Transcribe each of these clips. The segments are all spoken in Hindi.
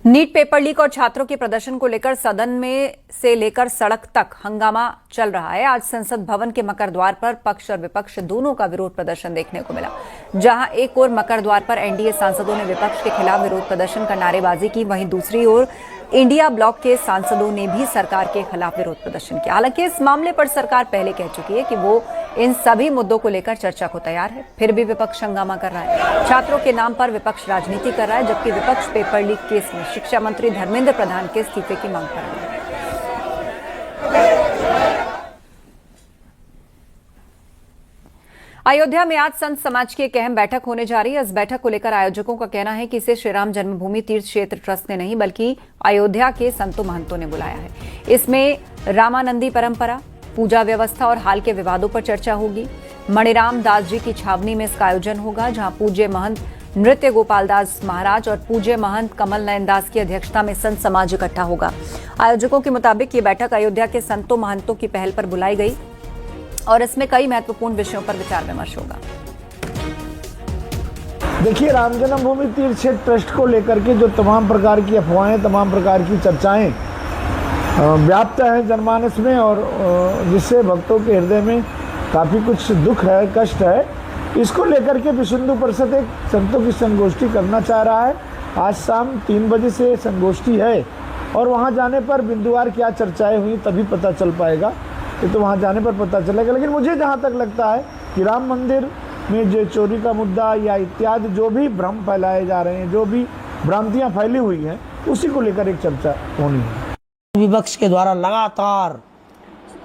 नीट पेपर लीक और छात्रों के प्रदर्शन को लेकर सदन में से लेकर सड़क तक हंगामा चल रहा है। आज संसद भवन के मकर द्वार पर पक्ष और विपक्ष दोनों का विरोध प्रदर्शन देखने को मिला। जहां एक ओर मकर द्वार पर एनडीए सांसदों ने विपक्ष के खिलाफ विरोध प्रदर्शन कर नारेबाजी की, वहीं दूसरी ओर इंडिया ब्लॉक के सांसदों ने भी सरकार के खिलाफ विरोध प्रदर्शन किया। हालांकि इस मामले पर सरकार पहले कह चुकी है कि वो इन सभी मुद्दों को लेकर चर्चा को तैयार है। फिर भी विपक्ष हंगामा कर रहा है। छात्रों के नाम पर विपक्ष राजनीति कर रहा है, जबकि विपक्ष पेपर लीक केस में शिक्षा मंत्री धर्मेंद्र प्रधान के इस्तीफे की मांग कर रहा है। अयोध्या में आज संत समाज की एक अहम बैठक होने जा रही है। इस बैठक को लेकर आयोजकों का कहना है कि इसे श्री राम जन्मभूमि तीर्थ क्षेत्र ट्रस्ट ने नहीं बल्कि अयोध्या के संतों महंतों ने बुलाया है। इसमें रामानंदी परंपरा, पूजा व्यवस्था और हाल के विवादों पर चर्चा होगी। मणिराम दास जी की छावनी में इसका आयोजन होगा, जहां पूज्य महंत नृत्य गोपाल दास महाराज और पूज्य महंत कमल नयन दास की अध्यक्षता में संत समाज इकट्ठा होगा। आयोजकों के मुताबिक ये बैठक अयोध्या के संतों महंतों की पहल पर बुलाई गई और इसमें कई महत्वपूर्ण विषयों पर विचार विमर्श होगा। देखिए, राम जन्मभूमि तीर्थ क्षेत्र ट्रस्ट को लेकर के जो तमाम प्रकार की अफवाहें, तमाम प्रकार की चर्चाएं व्याप्त है जनमानस में, और जिससे भक्तों के हृदय में काफ़ी कुछ दुख है, कष्ट है, इसको लेकर के विश्व हिंदू परिषद एक संतों की संगोष्ठी करना चाह रहा है। आज शाम 3 बजे से संगोष्ठी है और वहाँ जाने पर बिंदुवार क्या चर्चाएं हुई तभी पता चल पाएगा। ये तो वहाँ जाने पर पता चलेगा। लेकिन मुझे जहाँ तक लगता है कि राम मंदिर में जो चोरी का मुद्दा या इत्यादि जो भी भ्रम फैलाए जा रहे हैं, जो भी भ्रांतियाँ फैली हुई हैं, उसी को लेकर एक चर्चा होनी है। विपक्ष के द्वारा लगातार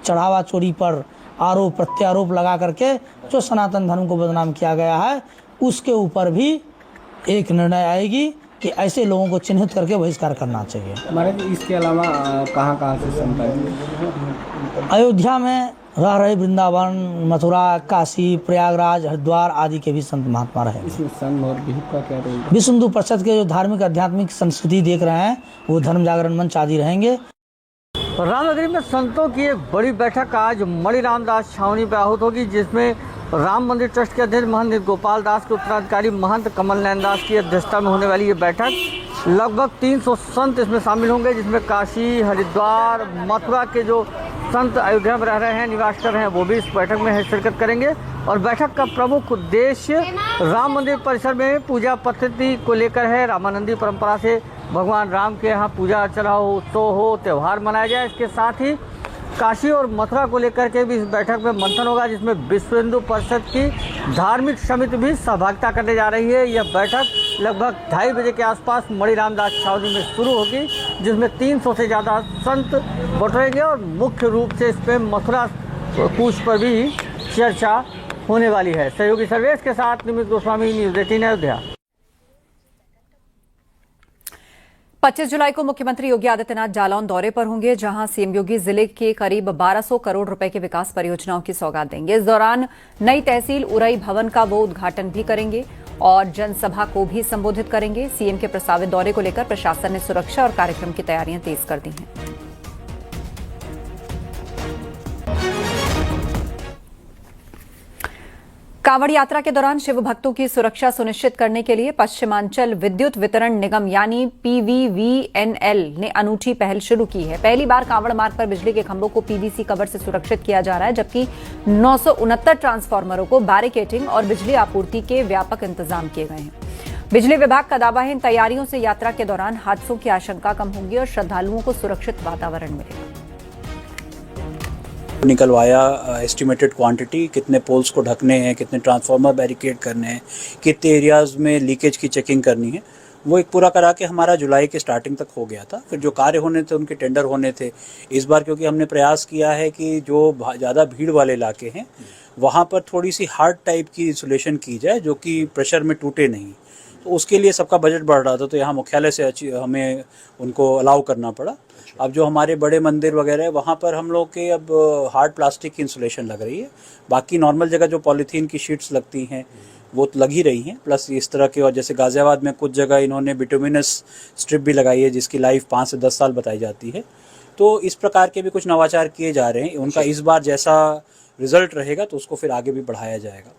चढ़ावा चोरी पर आरोप प्रत्यारोप लगा करके जो सनातन धर्म को बदनाम किया गया है, उसके ऊपर भी एक निर्णय आएगी कि ऐसे लोगों को चिन्हित करके बहिष्कार करना चाहिए। महाराज, इसके अलावा कहाँ से संत आए? अयोध्या में रह रहे वृंदावन, मथुरा, काशी, प्रयागराज, हरिद्वार आदि के भी संत महात्मा रहे। इसमें संघ और विहिप का क्या रोल? विश्व हिंदू परिषद के जो धार्मिक आध्यात्मिक संस्कृति देख रहे हैं, वो धर्म जागरण मंच आदि रहेंगे। रामनगरी में संतों की एक बड़ी बैठक आज मणिराम दास छावनी पर आहूत होगी, जिसमें राम मंदिर ट्रस्ट के अध्यक्ष महंत गोपाल दास के उत्तराधिकारी महंत कमल नयन दास की अध्यक्षता में होने वाली ये बैठक, लगभग 300 संत इसमें शामिल होंगे, जिसमें काशी, हरिद्वार, मथुरा के जो संत अयोध्या में रह रहे हैं, निवास कर रहे हैं, वो भी इस बैठक में शिरकत करेंगे। और बैठक का प्रमुख उद्देश्य राम मंदिर परिसर में पूजा पद्धति को लेकर है। रामानंदी परंपरा से भगवान राम के यहाँ पूजा अर्चना हो, उत्सव हो, त्यौहार मनाया जाए। इसके साथ ही काशी और मथुरा को लेकर के भी इस बैठक में मंथन होगा, जिसमें विश्व हिंदू परिषद की धार्मिक समिति भी सहभागिता करने जा रही है। यह बैठक लगभग 2:30 बजे के आसपास मणिराम दास छावनी में शुरू होगी, जिसमें 300 से ज़्यादा संत बटोरेंगे और मुख्य रूप से इस पर मथुरा कूच पर भी चर्चा होने वाली है। सहयोगी सर्वेश के साथ निमित गोस्वामी, न्यूज़ 18 अयोध्या। 25 जुलाई को मुख्यमंत्री योगी आदित्यनाथ जालौन दौरे पर होंगे, जहां सीएम योगी जिले के करीब 1200 करोड़ रुपए के विकास परियोजनाओं की सौगात देंगे। इस दौरान नई तहसील उरई भवन का वो उद्घाटन भी करेंगे और जनसभा को भी संबोधित करेंगे। सीएम के प्रस्तावित दौरे को लेकर प्रशासन ने सुरक्षा और कार्यक्रम की तैयारियां तेज कर दी हैं। कांवड़ यात्रा के दौरान शिव भक्तों की सुरक्षा सुनिश्चित करने के लिए पश्चिमांचल विद्युत वितरण निगम यानी पीवीवीएनएल ने अनूठी पहल शुरू की है। पहली बार कांवड़ मार्ग पर बिजली के खंभों को पीवीसी कवर से सुरक्षित किया जा रहा है, जबकि 969 ट्रांसफार्मरों को बैरिकेडिंग और बिजली आपूर्ति के व्यापक इंतजाम किए गए हैं। बिजली विभाग का दावा है, इन तैयारियों से यात्रा के दौरान हादसों की आशंका कम होगी और श्रद्धालुओं को सुरक्षित वातावरण मिलेगा। निकलवाया एस्टिमेटेड क्वांटिटी, कितने पोल्स को ढकने हैं, कितने ट्रांसफार्मर बैरिकेड करने हैं, कितने एरियाज में लीकेज की चेकिंग करनी है, वो एक पूरा करा के हमारा जुलाई के स्टार्टिंग तक हो गया था। फिर जो कार्य होने थे उनके टेंडर होने थे। इस बार क्योंकि हमने प्रयास किया है कि जो ज़्यादा भीड़ वाले इलाके हैं वहाँ पर थोड़ी सी हार्ड टाइप की इंसुलेशन की जाए, जो कि प्रेशर में टूटे नहीं। तो उसके लिए सबका बजट बढ़ रहा था, तो यहाँ मुख्यालय से हमें उनको अलाउ करना पड़ा। अब जो हमारे बड़े मंदिर वगैरह है वहाँ पर हम लोग के अब हार्ड प्लास्टिक की इंसुलेशन लग रही है। बाकी नॉर्मल जगह जो पॉलीथीन की शीट्स लगती हैं वो लग ही रही हैं, प्लस इस तरह के। और जैसे गाजियाबाद में कुछ जगह इन्होंने बिटुमिनस स्ट्रिप भी लगाई है, जिसकी लाइफ 5 से 10 साल बताई जाती है। तो इस प्रकार के भी कुछ नवाचार किए जा रहे हैं। उनका इस बार जैसा रिजल्ट रहेगा तो उसको फिर आगे भी बढ़ाया जाएगा।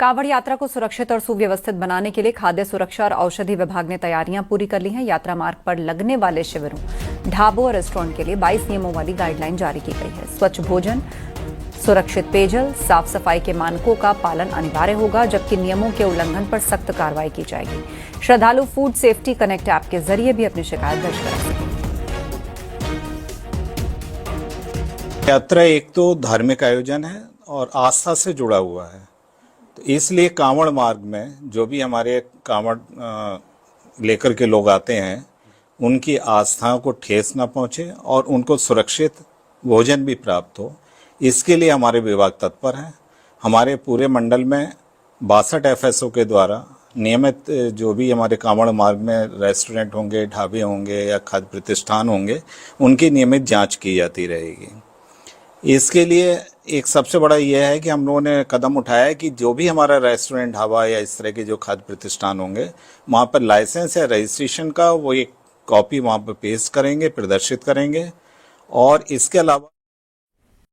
कांवड़ यात्रा को सुरक्षित और सुव्यवस्थित बनाने के लिए खाद्य सुरक्षा और औषधि विभाग ने तैयारियां पूरी कर ली हैं। यात्रा मार्ग पर लगने वाले शिविरों, ढाबों और रेस्टोरेंट के लिए 22 नियमों वाली गाइडलाइन जारी की गई है। स्वच्छ भोजन, सुरक्षित पेयजल, साफ सफाई के मानकों का पालन अनिवार्य होगा, जबकि नियमों के उल्लंघन पर सख्त कार्रवाई की जाएगी। श्रद्धालु फूड सेफ्टी कनेक्ट ऐप के जरिए भी अपनी शिकायत दर्ज करा सकेंगे। यात्रा एक तो धार्मिक आयोजन है और आस्था से जुड़ा हुआ है, तो इसलिए कांवड़ मार्ग में जो भी हमारे कांवड़ लेकर के लोग आते हैं उनकी आस्थाओं को ठेस न पहुंचे और उनको सुरक्षित भोजन भी प्राप्त हो, इसके लिए हमारे विभाग तत्पर है। हमारे पूरे मंडल में 62 FSO के द्वारा नियमित जो भी हमारे कांवड़ मार्ग में रेस्टोरेंट होंगे, ढाबे होंगे या खाद्य प्रतिष्ठान होंगे, उनकी नियमित जांच की जाती रहेगी। इसके लिए एक सबसे बड़ा यह है कि हम लोगों ने कदम उठाया है कि जो भी हमारा रेस्टोरेंट, ढाबा या इस तरह के जो खाद्य प्रतिष्ठान होंगे, वहाँ पर लाइसेंस या रजिस्ट्रेशन का वो एक कॉपी वहाँ पर पेश करेंगे, प्रदर्शित करेंगे। और इसके अलावा